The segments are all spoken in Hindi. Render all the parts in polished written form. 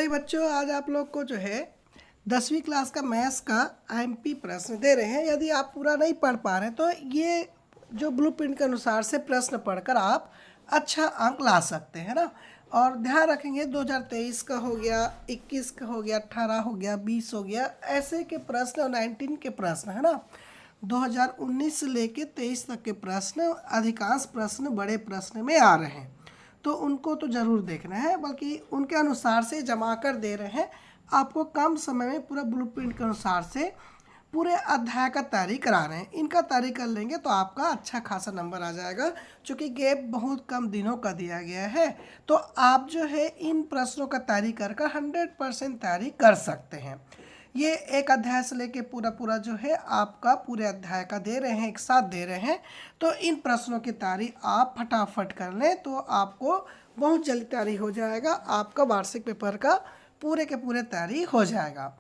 तो बच्चों आज आप लोग को जो है 10वीं क्लास का मैथ्स का आईएमपी प्रश्न दे रहे हैं। यदि आप पूरा नहीं पढ़ पा रहे हैं तो ये जो ब्लूप्रिंट के अनुसार से प्रश्न पढ़कर आप अच्छा अंक ला सकते हैं ना। और ध्यान रखेंगे 2023 का हो गया, 21 का हो गया, 18 हो गया, 20 हो गया, ऐसे के प्रश्न और 19 के प्रश्न है ना। 2019 से लेके 23 तक के प्रश्न, अधिकांश प्रश्न बड़े प्रश्न में आ रहे हैं, तो उनको तो ज़रूर देखना है, बल्कि उनके अनुसार से जमा कर दे रहे हैं आपको। कम समय में पूरा ब्लूप्रिंट के अनुसार से पूरे अध्याय का तैयारी करा रहे हैं। इनका तैयारी कर लेंगे तो आपका अच्छा खासा नंबर आ जाएगा। चूँकि गैप बहुत कम दिनों का दिया गया है, तो आप जो है इन प्रश्नों का तैयारी कर 100% तैयारी कर सकते हैं। ये एक अध्याय से लेके पूरा जो है आपका पूरे अध्याय का दे रहे हैं, एक साथ दे रहे हैं। तो इन प्रश्नों की तैयारी आप फटाफट कर लें तो आपको बहुत जल्दी तैयारी हो जाएगा। आपका वार्षिक पेपर का पूरे के पूरे तैयारी हो जाएगा।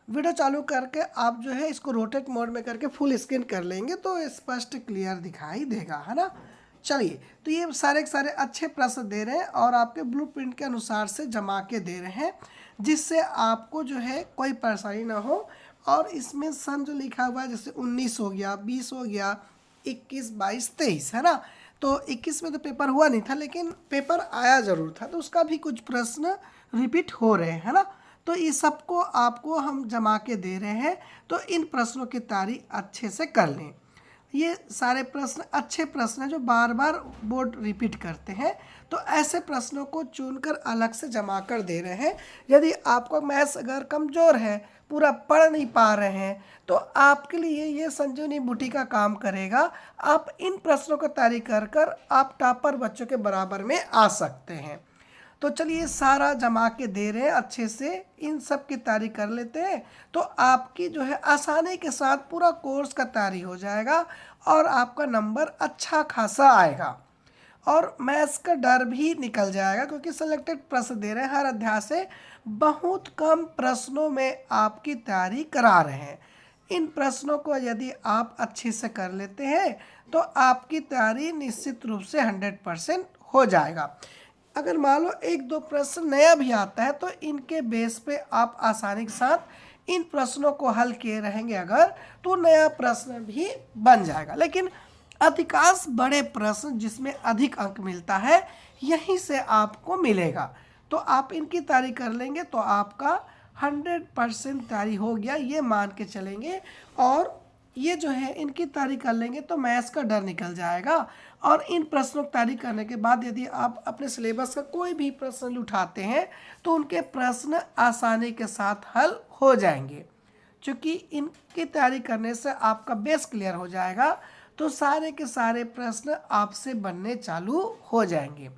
वीडियो चालू करके आप जो है इसको रोटेट मोड में करके फुल स्क्रीन कर लेंगे तो स्पष्ट क्लियर दिखाई देगा, है ना। चलिए, तो ये सारे के सारे अच्छे प्रश्न दे रहे हैं और आपके ब्लूप्रिंट के अनुसार से जमा के दे रहे हैं, जिससे आपको जो है कोई परेशानी ना हो। और इसमें सन जो लिखा हुआ है, जैसे 19 हो गया, 20 हो गया, 21, 22, 23, है ना। तो 21 में तो पेपर हुआ नहीं था, लेकिन पेपर आया ज़रूर था, तो उसका भी कुछ प्रश्न रिपीट हो रहे हैं, है ना। तो ये सबको आपको हम जमा के दे रहे हैं, तो इन प्रश्नों की तैयारी अच्छे से कर लें। ये सारे प्रश्न अच्छे प्रश्न हैं जो बार बार बोर्ड रिपीट करते हैं, तो ऐसे प्रश्नों को चुनकर अलग से जमा कर दे रहे हैं। यदि आपका मैथ्स अगर कमज़ोर है, पूरा पढ़ नहीं पा रहे हैं, तो आपके लिए ये संजीवनी बूटी का काम करेगा। आप इन प्रश्नों को तैयारी कर आप टॉपर बच्चों के बराबर में आ सकते हैं। तो चलिए सारा जमा के दे रहे हैं, अच्छे से इन सब की तैयारी कर लेते हैं, तो आपकी जो है आसानी के साथ पूरा कोर्स का तैयारी हो जाएगा और आपका नंबर अच्छा खासा आएगा और मैथ्स का डर भी निकल जाएगा, क्योंकि सेलेक्टेड प्रश्न दे रहे हैं। हर अध्याय से बहुत कम प्रश्नों में आपकी तैयारी करा रहे हैं। इन प्रश्नों को यदि आप अच्छे से कर लेते हैं तो आपकी तैयारी निश्चित रूप से 100% हो जाएगा। अगर मान लो एक दो प्रश्न नया भी आता है तो इनके बेस पे आप आसानी के साथ इन प्रश्नों को हल किए रहेंगे अगर, तो नया प्रश्न भी बन जाएगा। लेकिन अधिकांश बड़े प्रश्न जिसमें अधिक अंक मिलता है, यहीं से आपको मिलेगा। तो आप इनकी तैयारी कर लेंगे तो आपका 100% तैयारी हो गया, ये मान के चलेंगे। और ये जो है इनकी तैयारी कर लेंगे तो मैथ्स का डर निकल जाएगा। और इन प्रश्नों की तैयारी करने के बाद यदि आप अपने सिलेबस का कोई भी प्रश्न उठाते हैं तो उनके प्रश्न आसानी के साथ हल हो जाएंगे। क्योंकि इनकी तैयारी करने से आपका बेस क्लियर हो जाएगा, तो सारे के सारे प्रश्न आपसे बनने चालू हो जाएंगे।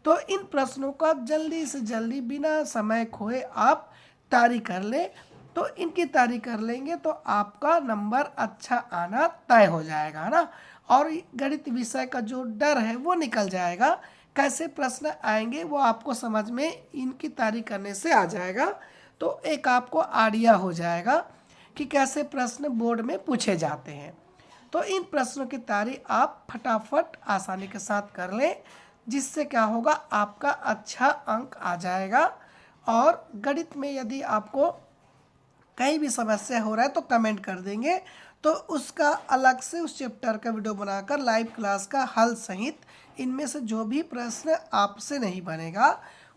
तो इन प्रश्नों का जल्दी से जल्दी बिना समय खोए आप तैयारी कर लें। तो इनकी तैयारी कर लेंगे तो आपका नंबर अच्छा आना तय हो जाएगा, है ना। और गणित विषय का जो डर है वो निकल जाएगा। कैसे प्रश्न आएंगे वो आपको समझ में इनकी तैयारी करने से आ जाएगा। तो एक आपको आइडिया हो जाएगा कि कैसे प्रश्न बोर्ड में पूछे जाते हैं। तो इन प्रश्नों की तैयारी आप फटाफट आसानी के साथ कर लें, जिससे क्या होगा, आपका अच्छा अंक आ जाएगा। और गणित में यदि आपको कहीं भी समस्या हो रहा है तो कमेंट कर देंगे, तो उसका अलग से उस चैप्टर का वीडियो बनाकर लाइव क्लास का हल सहित इनमें से जो भी प्रश्न आपसे नहीं बनेगा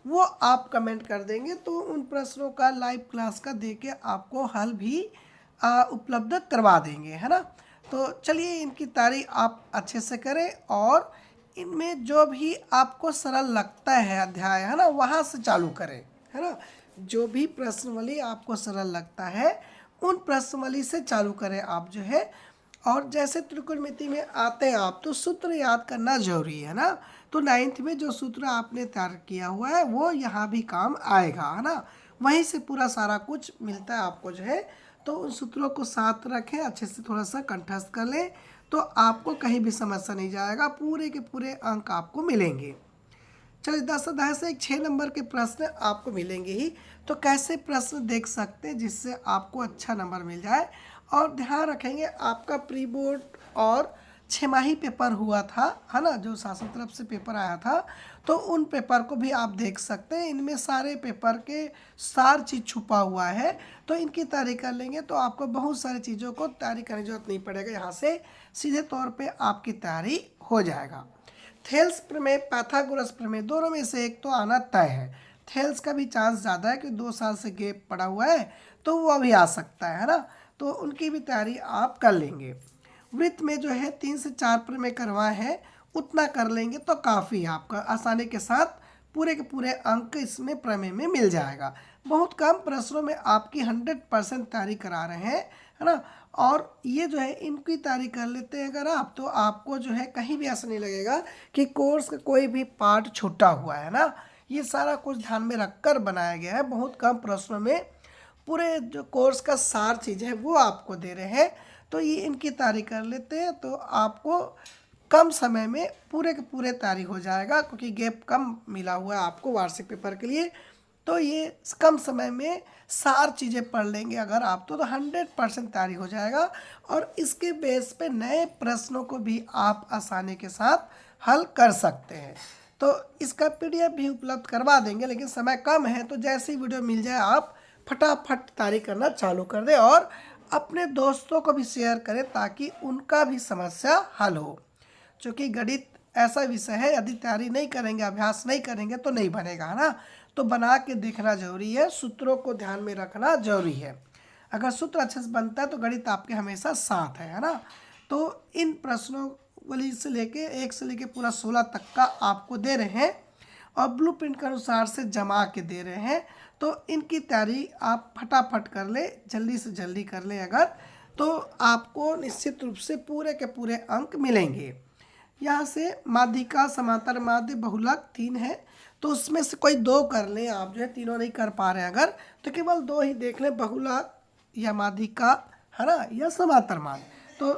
वो आप कमेंट कर देंगे, तो उन प्रश्नों का लाइव क्लास का दे के आपको हल भी उपलब्ध करवा देंगे, है ना। तो चलिए इनकी तैयारी आप अच्छे से करें और इनमें जो भी आपको सरल लगता है अध्याय, है ना, वहाँ से चालू करें, है ना। जो भी प्रश्नावली आपको सरल लगता है उन प्रश्नावली से चालू करें आप जो है। और जैसे त्रिकोणमिति में आते हैं आप, तो सूत्र याद करना जरूरी है ना। तो 9th में जो सूत्र आपने तैयार किया हुआ है वो यहाँ भी काम आएगा, है ना। वहीं से पूरा सारा कुछ मिलता है आपको जो है। तो उन सूत्रों को साथ रखें, अच्छे से थोड़ा सा कंठस्थ कर लें, तो आपको कहीं भी समस्या नहीं जाएगा, पूरे के पूरे अंक आपको मिलेंगे। चलिए 10 अध्याय से एक 6 नंबर के प्रश्न आपको मिलेंगे ही। तो कैसे प्रश्न देख सकते हैं जिससे आपको अच्छा नंबर मिल जाए। और ध्यान रखेंगे आपका प्री बोर्ड और 6 माही पेपर हुआ था, है ना, जो शासन तरफ से पेपर आया था, तो उन पेपर को भी आप देख सकते हैं। इनमें सारे पेपर के सार चीज़ छुपा हुआ है, तो इनकी तैयारी कर लेंगे तो आपको बहुत सारी चीज़ों को तैयारी करने की जरूरत नहीं पड़ेगा। यहाँ से सीधे तौर पे आपकी तैयारी हो जाएगा। थेल्स प्रमेय, पाइथागोरस प्रमेय, दोनों में से एक तो आना तय है। थेल्स का भी चांस ज़्यादा है कि 2 साल से गैप पड़ा हुआ है, तो वो अभी आ सकता है ना, तो उनकी भी तैयारी आप कर लेंगे। वृत्त में जो है 3 से 4 प्रमेय करवाए हैं, उतना कर लेंगे तो काफ़ी आपका आसानी के साथ पूरे के पूरे अंक इसमें प्रमेय में मिल जाएगा। बहुत कम प्रश्नों में आपकी 100% तैयारी करा रहे हैं, है ना। और ये जो है इनकी तैयारी कर लेते हैं अगर आप, तो आपको जो है कहीं भी ऐसा नहीं लगेगा कि कोर्स का कोई भी पार्ट छूटा हुआ है ना। ये सारा कुछ ध्यान में रखकर बनाया गया है। बहुत कम प्रश्नों में पूरे जो कोर्स का सार चीज़ है वो आपको दे रहे हैं, तो ये इनकी तैयारी कर लेते हैं तो आपको कम समय में पूरे के पूरे तैयारी हो जाएगा, क्योंकि गैप कम मिला हुआ है आपको वार्षिक पेपर के लिए। तो ये कम समय में सार चीज़ें पढ़ लेंगे अगर आप, तो 100% तैयारी हो जाएगा। और इसके बेस पे नए प्रश्नों को भी आप आसानी के साथ हल कर सकते हैं। तो इसका PDF भी उपलब्ध करवा देंगे, लेकिन समय कम है, तो जैसे ही वीडियो मिल जाए आप फटाफट तैयारी करना चालू कर दें और अपने दोस्तों को भी शेयर करें ताकि उनका भी समस्या हल हो। क्योंकि गणित ऐसा विषय है, यदि तैयारी नहीं करेंगे, अभ्यास नहीं करेंगे तो नहीं बनेगा, है ना। तो बना के देखना जरूरी है, सूत्रों को ध्यान में रखना जरूरी है। अगर सूत्र अच्छे से बनता है तो गणित आपके हमेशा साथ है ना। तो इन प्रश्नों वाली से लेके 1 से लेके पूरा 16 तक का आपको दे रहे हैं और ब्लूप्रिंट के अनुसार से जमा के दे रहे हैं। तो इनकी तैयारी आप फटाफट कर ले, जल्दी से जल्दी कर ले अगर, तो आपको निश्चित रूप से पूरे के पूरे अंक मिलेंगे। यहाँ से माध्यिका, समांतर माध्य, बहुलक 3 है, तो उसमें से कोई 2 कर लें आप। जो है तीनों नहीं कर पा रहे हैं अगर, तो केवल 2 ही देख लें, बहुलक या माध्यिका, है ना, या समांतर माध्य। तो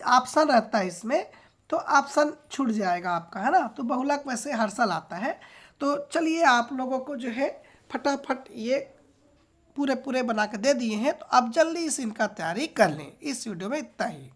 ऑप्शन रहता है इसमें, तो ऑप्शन छूट जाएगा आपका, है ना। तो बहुलक वैसे हर साल आता है। तो चलिए आप लोगों को जो है फटाफट ये पूरे पूरे बना के दे दिए हैं, तो आप जल्दी से इनका तैयारी कर लें। इस वीडियो में इतना ही।